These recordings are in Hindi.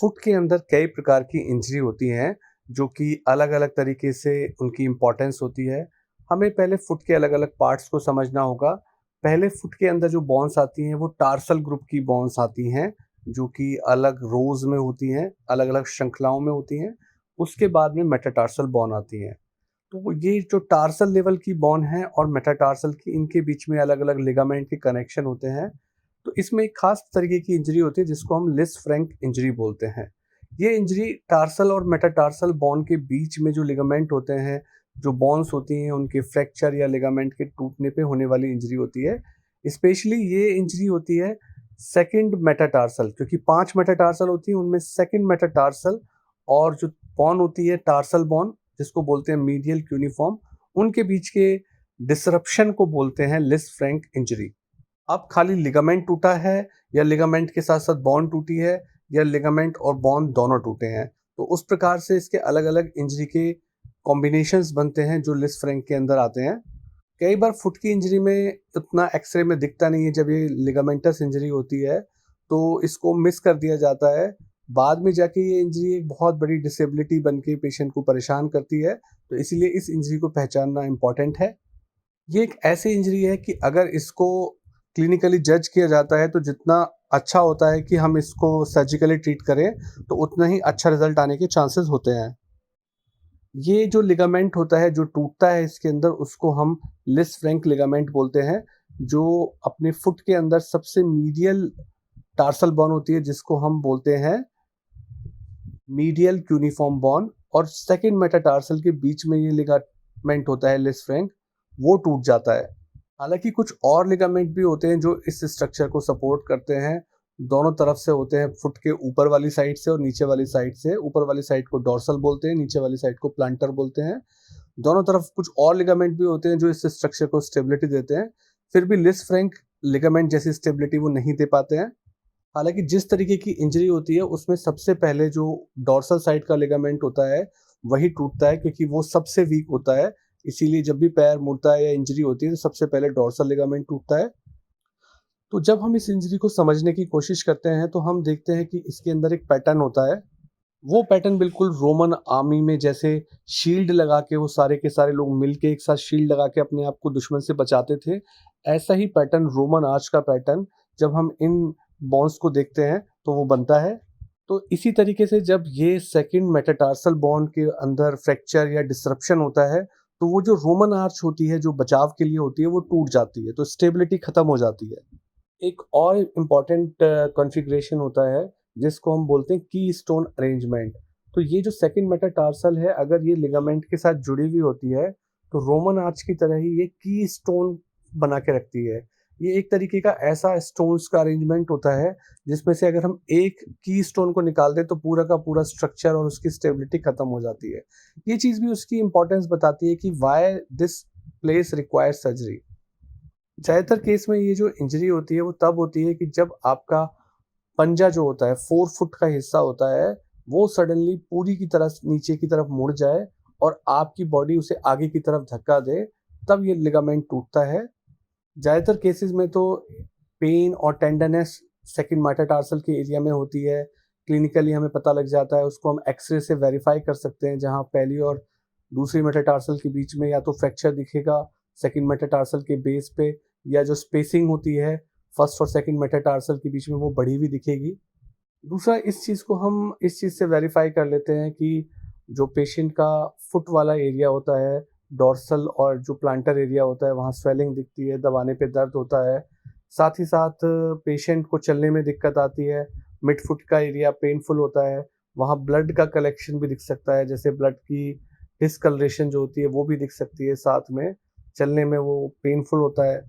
फुट के अंदर कई प्रकार की इंजरी होती हैं, जो कि अलग-अलग तरीके से उनकी इम्पोर्टेंस होती है। हमें पहले फुट के अलग-अलग पार्ट्स को समझना होगा। पहले फुट के अंदर जो बोन्स आती हैं, वो टार्सल ग्रुप की बोन्स आती हैं, जो कि अलग रोज़ में होती हैं, अलग-अलग श्रृंखलाओं में होती हैं। उसके बाद में मेटाटार्सल बोन आती हैं। तो ये जो टार्सल लेवल की बोन है और मेटाटार्सल की, इनके बीच में अलग-अलग लिगामेंट के कनेक्शन होते हैं। तो इसमें एक खास तरीके की इंजरी होती है जिसको हम लिस-फ्रैंक इंजरी बोलते हैं। ये इंजरी टार्सल और मेटाटार्सल बोन के बीच में जो लिगामेंट होते हैं, जो बोन्स होती हैं, उनके फ्रैक्चर या लिगामेंट के टूटने पे होने वाली इंजरी होती है। स्पेशली ये इंजरी होती है सेकंड मेटाटार्सल, क्योंकि 5 मेटाटार्सल होती हैं, उनमें सेकंड मेटाटार्सल और जो बोन होती है टार्सल बोन, जिसको बोलते हैं मीडियल क्यूनिफॉर्म, उनके बीच के डिसरप्शन को बोलते हैं लिस-फ्रैंक इंजरी। अब खाली लिगामेंट टूटा है या लिगामेंट के साथ-साथ बोन टूटी है या लिगामेंट और बोन दोनों टूटे हैं, तो उस प्रकार से इसके अलग-अलग इंजरी के कॉम्बिनेशंस बनते हैं जो लिस-फ्रैंक के अंदर आते हैं। कई बार फुट की इंजरी में उतना एक्स-रे में दिखता नहीं है, जब ये लिगामेंटस इंजरी होती है, तो इसको मिस कर दिया जाता है। बाद में जाके ये इंजरी एक बहुत बड़ी डिसेबिलिटी बन के पेशेंट को परेशान करती है, तो इसीलिए इस इंजरी को पहचानना इम्पोर्टेंट है। ये एक ऐसी इंजरी है कि अगर इसको क्लिनिकली जज किया जाता है, तो जितना अच्छा होता है कि हम इसको सर्जिकली ट्रीट करें, तो उतना ही अच्छा रिजल्ट आने के चांसेस होते हैं। ये जो लिगामेंट होता है, जो टूटता है इसके अंदर, उसको हम लिस-फ्रैंक लिगामेंट बोलते हैं, जो अपने फुट के अंदर सबसे मीडियल टार्सल बोन होती है, जिसको हम बोलते हैं मीडियल क्यूनिफॉर्म बोन, और सेकंड मेटाटार्सल के बीच में ये लिगामेंट होता है लिस-फ्रैंक, वो टूट जाता है। हालाँकि कुछ और लिगामेंट भी होते हैं जो इस स्ट्रक्चर को सपोर्ट करते हैं। दोनों तरफ से होते हैं, फुट के ऊपर वाली साइड से और नीचे वाली साइड से। ऊपर वाली साइड को डॉर्सल बोलते हैं, नीचे वाली साइड को प्लांटर बोलते हैं। दोनों तरफ कुछ और लिगामेंट भी होते हैं जो इस स्ट्रक्चर को स्टेबिलिटी देते हैं। फिर भी लिस-फ्रैंक लिगामेंट जैसी स्टेबिलिटी वो नहीं दे पाते हैं। हालाँकि जिस तरीके की इंजरी होती है, उसमें सबसे पहले जो डॉर्सल साइड का लिगामेंट होता है, वही टूटता है, क्योंकि वो सबसे वीक होता है। इसीलिए जब भी पैर मुड़ता है या इंजरी होती है, तो सबसे पहले डॉर्सल लिगामेंट टूटता है। तो जब हम इस इंजरी को समझने की कोशिश करते हैं, तो हम देखते हैं कि इसके अंदर एक पैटर्न होता है। वो पैटर्न बिल्कुल रोमन आर्मी में जैसे शील्ड लगा के वो सारे के सारे लोग मिलके एक साथ शील्ड लगा के अपने आप को दुश्मन से बचाते थे, ऐसा ही पैटर्न, रोमन आर्च का पैटर्न, जब हम इन बोन्स को देखते हैं तो वो बनता है। तो इसी तरीके से जब ये सेकंड मेटाटार्सल बोन के अंदर फ्रैक्चर या डिसरप्शन होता है, तो वो जो रोमन आर्च होती है, जो बचाव के लिए होती है, वो टूट जाती है, तो स्टेबिलिटी खत्म हो जाती है। एक और इम्पोर्टेंट कॉन्फ़िगरेशन होता है, जिसको हम बोलते हैं कीस्टोन अरेंजमेंट। तो ये जो सेकंड मेटाटार्सल है, अगर ये लिगामेंट के साथ जुड़ी हुई होती है, तो रोमन आर्च की तरह ही ये कीस्टोन बना के रखती है। ये एक तरीके का ऐसा स्टोन्स का अरेंजमेंट होता है, जिसमें से अगर हम एक कीस्टोन को निकाल दें, तो पूरा का पूरा स्ट्रक्चर और उसकी स्टेबिलिटी खत्म हो जाती है। ये चीज़ भी उसकी इम्पोर्टेंस बताती है कि why this place requires surgery. ज़्यादातर केस में ये जो इंजरी होती है, वो तब होती है कि जब आपका पंजा जो होता है, 4 फुट का हिस्सा होता है, वो सडनली पूरी की तरह नीचे की तरफ मुड़ जाए और आपकी बॉडी उसे आगे की तरफ धक्का दे, तब ये लिगामेंट टूटता है। ज़्यादातर केसेस में तो पेन और टेंडरनेस सेकंड मेटाटार्सल के एरिया में होती है। क्लिनिकली हमें पता लग जाता है, उसको हम एक्स-रे से वेरीफाई कर सकते हैं, जहाँ पहली और दूसरी मेटाटार्सल के बीच में या तो फ्रैक्चर दिखेगा सेकंड मेटाटार्सल के बेस पे, या जो स्पेसिंग होती है फर्स्ट और सेकंड मेटाटार्सल के बीच में, वो बढ़ी हुई दिखेगी। दूसरा, इस चीज़ को हम इस चीज़ से वेरीफाई कर लेते हैं कि जो पेशेंट का फुट वाला एरिया होता है, डॉर्सल और जो प्लांटर एरिया होता है, वहाँ स्वेलिंग दिखती है, दबाने पे दर्द होता है। साथ ही साथ पेशेंट को चलने में दिक्कत आती है, मिड फुट का एरिया पेनफुल होता है, वहाँ ब्लड का कलेक्शन भी दिख सकता है, जैसे ब्लड की डिस्कलरेशन जो होती है वो भी दिख सकती है, साथ में चलने में वो पेनफुल होता है।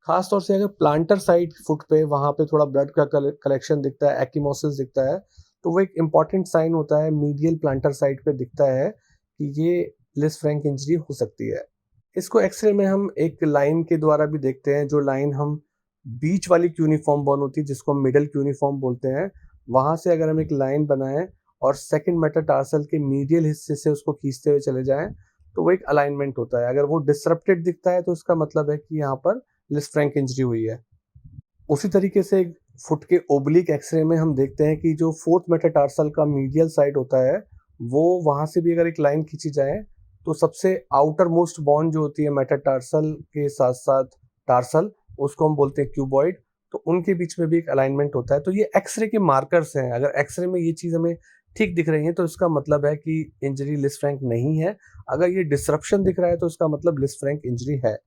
खास तौर से अगर प्लांटर साइड फुट पे, वहाँ पे थोड़ा ब्लड का कलेक्शन दिखता है, एक्कीमोसिस दिखता है, तो वो एक इम्पॉर्टेंट साइन होता है, मीडियल प्लांटर साइड पे दिखता है कि ये लिस-फ्रैंक इंजरी हो सकती है। इसको एक्स-रे में हम एक लाइन के द्वारा भी देखते हैं, जो लाइन हम बीच वाली क्यूनिफॉर्म बोन होती है, जिसको हम मिडल क्यूनिफॉर्म बोलते हैं, वहाँ से अगर हम एक लाइन बनाएँ और सेकंड मेटाटार्सल के मीडियल हिस्से से उसको खींचते हुए चले जाएँ, तो वो एक अलाइनमेंट होता है। अगर वो डिसरप्टेड दिखता है, तो इसका मतलब है कि यहाँ पर लिस-फ्रैंक इंजरी हुई है। उसी तरीके से फुट के ओब्लिक एक्सरे में हम देखते हैं कि जो फोर्थ मेटाटार्सल का मीडियल साइड होता है, वो वहाँ से भी अगर एक लाइन खींची जाए, तो सबसे आउटर मोस्ट बॉन जो होती है मेटाटार्सल के साथ-साथ टार्सल, उसको हम बोलते हैं क्यूबॉइड, तो उनके बीच में भी एक अलाइनमेंट होता है। तो ये एक्स-रे के मार्कर्स हैं, अगर एक्स-रे में ये चीज़ हमें ठीक दिख रही है, तो इसका मतलब है कि इंजरी लिस्फेरेंक नहीं है। अगर ये डिसरप्शन दिख रहा है, तो इसका मतलब लिस्फेरेंक इंजरी है।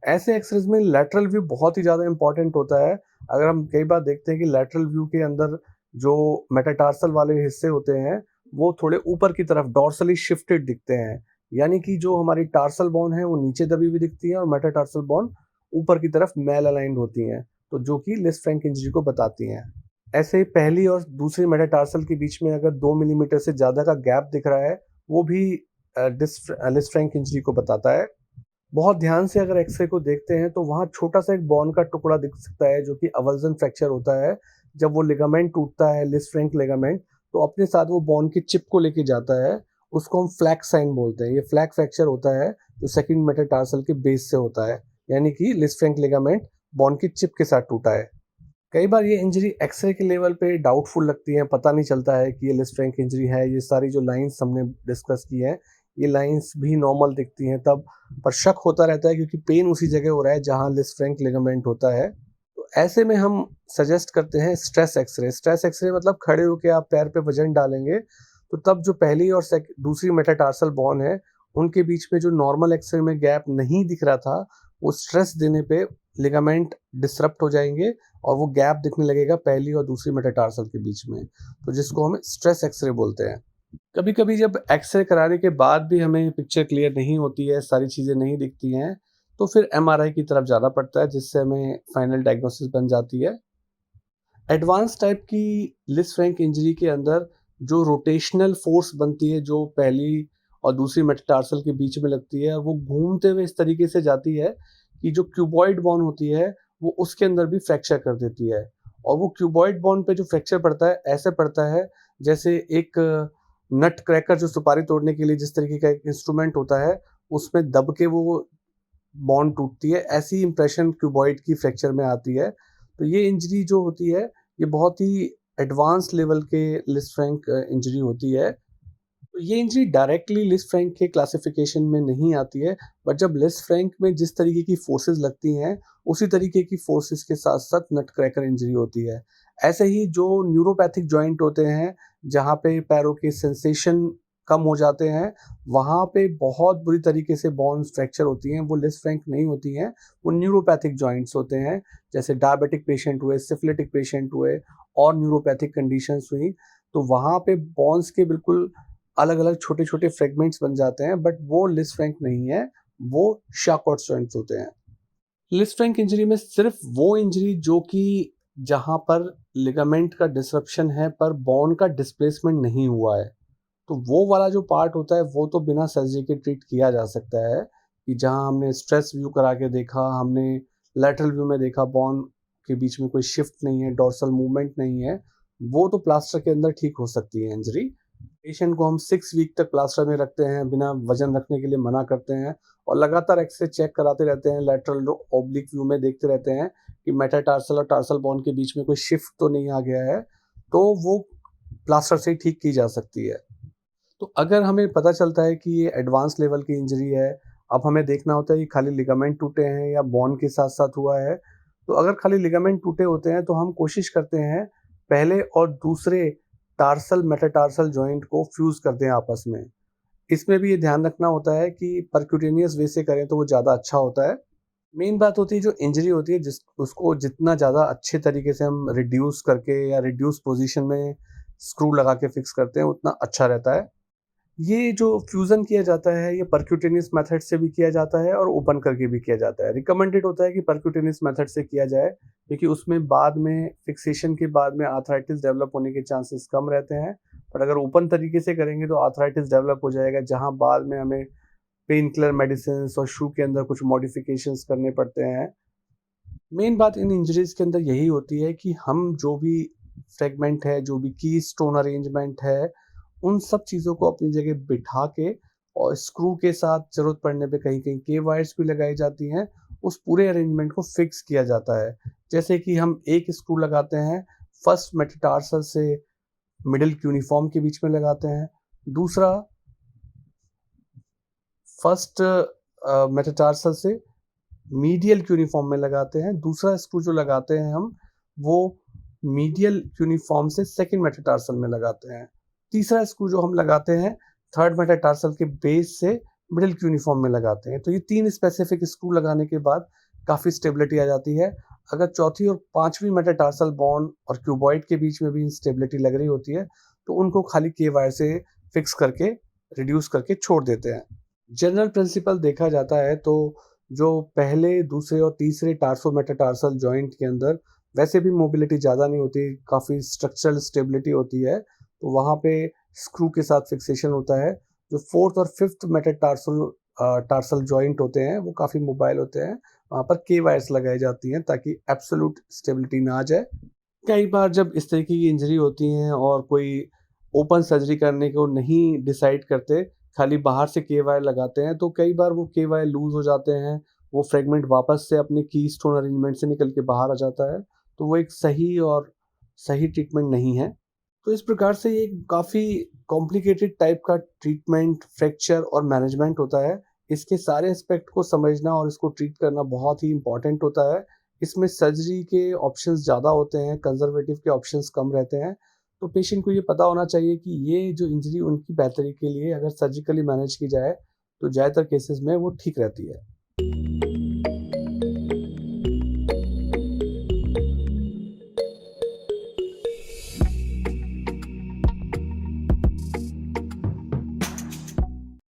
ऐसे एक्सरेज में लैटरल व्यू बहुत ही ज़्यादा इम्पोर्टेंट होता है। अगर हम कई बार देखते हैं कि लैटरल व्यू के अंदर जो मेटाटार्सल वाले हिस्से होते हैं, वो थोड़े ऊपर की तरफ डॉर्सली शिफ्टेड दिखते हैं। यानी कि जो हमारी टार्सल बोन है, वो नीचे दबी हुई दिखती है और मेटाटार्सल बोन ऊपर की तरफ मेल अलाइन्ड होती हैं, तो जो कि लिस्फेरेंक इंजरी को बताती हैं। ऐसे ही पहली और दूसरी मेटाटार्सल के बीच में अगर 2 मिलीमीटर से ज़्यादा का गैप दिख रहा है, वो भी लिस्फेरेंक इंजरी को बताता है। बहुत ध्यान से अगर एक्स-रे को देखते हैं तो वहाँ छोटा-सा एक बोन का टुकड़ा दिख सकता है जो कि अवल्जन फ्रैक्चर होता है। जब वो लिगामेंट टूटता है लिस्फेरेंक लिगामेंट, तो अपने साथ वो बोन की चिप को लेके जाता है। उसको हम फ्लैक साइन बोलते हैं। ये फ्लैक फ्रैक्चर होता है जो सेकंड मेटाटार्सल के बेस से होता है। यानी कि लिस्फेरेंक लिगामेंट बोन की चिप के साथ टूटा है। कई बार ये इंजरी एक्स-रे के लेवल पे डाउटफुल लगती है, पता नहीं चलता है कि ये लिस्फेरेंक इंजरी है। ये सारी जो लाइन्स हमने डिस्कस की हैं, ये लाइन्स भी नॉर्मल दिखती हैं तब, पर शक होता रहता है क्योंकि पेन उसी जगह हो रहा है जहाँ लिस्फेरेंक लिगामेंट होता है। तो ऐसे में हम सजेस्ट करते हैं स्ट्रेस एक्स-रे। स्ट्रेस एक्स-रे मतलब खड़े होके आप पैर पे वज़न डालेंगे, तो तब जो पहली और दूसरी मेटाटार्सल बोन है, उनके बीच में जो नॉर्मल एक्स-रे में गैप नहीं दिख रहा था, वो स्ट्रेस देने पे लिगामेंट डिसरप्ट हो जाएँगे और वो गैप दिखने लगेगा पहली और दूसरी मेटाटार्सल के बीच में, तो जिसको हम स्ट्रेस एक्स-रे बोलते हैं। कभी-कभी जब एक्स-रे कराने के बाद भी हमें पिक्चर क्लियर नहीं होती है, सारी चीज़ें नहीं दिखती हैं, तो फिर एमआरआई की तरफ जाना पड़ता है जिससे हमें फाइनल डायग्नोसिस बन जाती है। एडवांस टाइप की लिस्फेरेंक इंजरी के अंदर जो रोटेशनल फोर्स बनती है, जो पहली और दूसरी मेटाटार्सल के बीच में लगती है, वो घूमते हुए इस तरीके से जाती है कि जो क्यूबॉइड बोन होती है, वो उसके अंदर भी फ्रैक्चर कर देती है। और वो क्यूबॉइड बोन पे जो फ्रैक्चर पड़ता है, ऐसे पड़ता है जैसे एक नट क्रैकर जो सुपारी तोड़ने के लिए जिस तरीके का एक इंस्ट्रूमेंट होता है, उसमें दब के वो बॉन टूटती है, ऐसी इंप्रेशन क्यूबॉइड की फ्रैक्चर में आती है। तो ये इंजरी जो होती है, ये बहुत ही एडवांस लेवल के लिस्फेरेंक इंजरी होती है। तो ये इंजरी डायरेक्टली लिस्फेरेंक के क्लासिफिकेशन में नहीं आती है, बट जब लिस्फेरेंक में जिस तरीके की फोर्सेस लगती हैं, उसी तरीके की फोर्सेस के साथ-साथ नटक्रैकर इंजरी होती है। ऐसे ही जो न्यूरोपैथिक जॉइंट होते हैं, जहाँ पे पैरों के सेंसेशन कम हो जाते हैं, वहाँ पे बहुत बुरी तरीके से बोन्स फ्रैक्चर होती हैं, वो लिस्फेरेंक नहीं होती हैं, वो न्यूरोपैथिक जॉइंट्स होते हैं। जैसे डायबिटिक पेशेंट हुए, सिफिलिटिक पेशेंट हुए और न्यूरोपैथिक कंडीशंस हुई, तो वहाँ पे बोन्स के बिल्कुल अलग-अलग छोटे-छोटे फ्रेगमेंट्स बन जाते हैं, बट वो लिस्फेरेंक नहीं है, वो शार्कॉट्स जॉइंट्स होते हैं। लिस्फेरेंक इंजरी में सिर्फ वो इंजरी जो कि जहाँ पर लिगामेंट का डिसरप्शन है पर बोन का डिस्प्लेसमेंट नहीं हुआ है, तो वो वाला जो पार्ट होता है वो तो बिना सर्जरी के ट्रीट किया जा सकता है, कि जहाँ हमने स्ट्रेस व्यू करा के देखा, हमने लैटरल व्यू में देखा बोन के बीच में कोई शिफ्ट नहीं है, डॉर्सल मूवमेंट नहीं है, वो तो प्लास्टर के अंदर ठीक हो सकती है इंजरी। पेशेंट को हम 6 वीक तक प्लास्टर में रखते हैं, बिना वज़न रखने के लिए मना करते हैं और लगातार एक्स-रे चेक कराते रहते हैं, लैटरल ऑब्लिक व्यू में देखते रहते हैं कि मेटाटार्सल और टार्सल बोन के बीच में कोई शिफ्ट तो नहीं आ गया है, तो वो प्लास्टर से ही ठीक की जा सकती है। तो अगर हमें पता चलता है कि ये एडवांस लेवल की इंजरी है, अब हमें देखना होता है कि खाली लिगामेंट टूटे हैं या बोन के साथ-साथ हुआ है। तो अगर खाली लिगामेंट टूटे होते हैं तो हम कोशिश करते हैं पहले और दूसरे टार्सल मेटाटार्सल जॉइंट को फ्यूज़ कर दें आपस में। इसमें भी ये ध्यान रखना होता है कि परक्यूटेनियस वे से करें तो वो ज़्यादा अच्छा होता है। मेन बात होती है जो इंजरी होती है जिस उसको जितना ज़्यादा अच्छे तरीके से हम रिड्यूस करके या रिड्यूस पोज़ीशन में स्क्रू लगा के फिक्स करते हैं उतना अच्छा रहता है। ये जो फ्यूज़न किया जाता है, ये परक्यूटेनियस मेथड से भी किया जाता है और ओपन करके भी किया जाता है। रिकमेंडेड होता है कि परक्यूटेनियस मेथड से किया जाए, क्योंकि उसमें बाद में फिक्सेशन के बाद में आर्थराइटिस डेवलप होने के चांसेस कम रहते हैं। पर अगर ओपन तरीके से करेंगे तो आर्थराइटिस डेवलप हो जाएगा, जहाँ बाद में हमें पेन किलर मेडिसिन्स और शू के अंदर कुछ मॉडिफिकेशंस करने पड़ते हैं। मेन बात इन इंजरीज़ के अंदर यही होती है कि हम जो भी फ्रेगमेंट है, जो भी कीस्टोन अरेंजमेंट है, उन सब चीज़ों को अपनी जगह बिठा के और स्क्रू के साथ ज़रूरत पड़ने पे कहीं-कहीं के वायर्स भी लगाई जाती हैं, उस पूरे अरेंजमेंट को फिक्स किया जाता है। जैसे कि हम एक स्क्रू लगाते हैं फर्स्ट मेटाटार्सल से मिडिल क्यूनिफॉर्म के बीच में लगाते हैं, दूसरा फर्स्ट मेटाटार्सल से मीडियल क्यूनिफॉर्म में लगाते हैं, दूसरा स्क्रू जो लगाते हैं हम वो मीडियल क्यूनिफॉर्म से सेकंड मेटाटार्सल में लगाते हैं, तीसरा स्क्रू जो हम लगाते हैं थर्ड मेटाटार्सल के बेस से मिडिल क्यूनिफॉर्म में लगाते हैं। तो ये 3 स्पेसिफिक स्क्रू लगाने के बाद काफ़ी स्टेबिलिटी आ जाती है। अगर चौथी और पांचवी मेटाटार्सल बोन और क्यूबॉइड के बीच में भी इंस्टेबिलिटी लग रही होती है तो उनको खाली के वायर से फिक्स करके रिड्यूस करके छोड़ देते हैं। जनरल प्रिंसिपल देखा जाता है तो जो पहले, दूसरे और तीसरे टार्सो मेटाटार्सल जॉइंट के अंदर वैसे भी मोबिलिटी ज़्यादा नहीं होती, काफ़ी स्ट्रक्चरल स्टेबिलिटी होती है, तो वहाँ पे स्क्रू के साथ फिक्सेशन होता है। जो फोर्थ और फिफ्थ मेटाटार्सल टार्सल जॉइंट होते हैं वो काफ़ी मोबाइल होते हैं, वहाँ पर के वायर्स लगाई जाती हैं ताकि एब्सोल्यूट स्टेबिलिटी ना आ जाए। कई बार जब इस तरीके की इंजरी होती हैं और कोई ओपन सर्जरी करने को नहीं डिसाइड करते, खाली बाहर से के वायर लगाते हैं, तो कई बार वो के वायर लूज़ हो जाते हैं, वो फ्रेगमेंट वापस से अपने कीस्टोन अरेंजमेंट से निकल के बाहर आ जाता है, तो वो एक सही ट्रीटमेंट नहीं है। तो इस प्रकार से ये काफ़ी कॉम्प्लिकेटेड टाइप का ट्रीटमेंट, फ्रैक्चर और मैनेजमेंट होता है। इसके सारे एस्पेक्ट को समझना और इसको ट्रीट करना बहुत ही इम्पोर्टेंट होता है। इसमें सर्जरी के ऑप्शंस ज़्यादा होते हैं, कंज़र्वेटिव के ऑप्शंस कम रहते हैं। तो पेशेंट को ये पता होना चाहिए कि ये जो इंजरी उनकी बेहतरी के लिए अगर सर्जिकली मैनेज की जाए, तो ज़्यादातर केसेज़ में वो ठीक रहती है।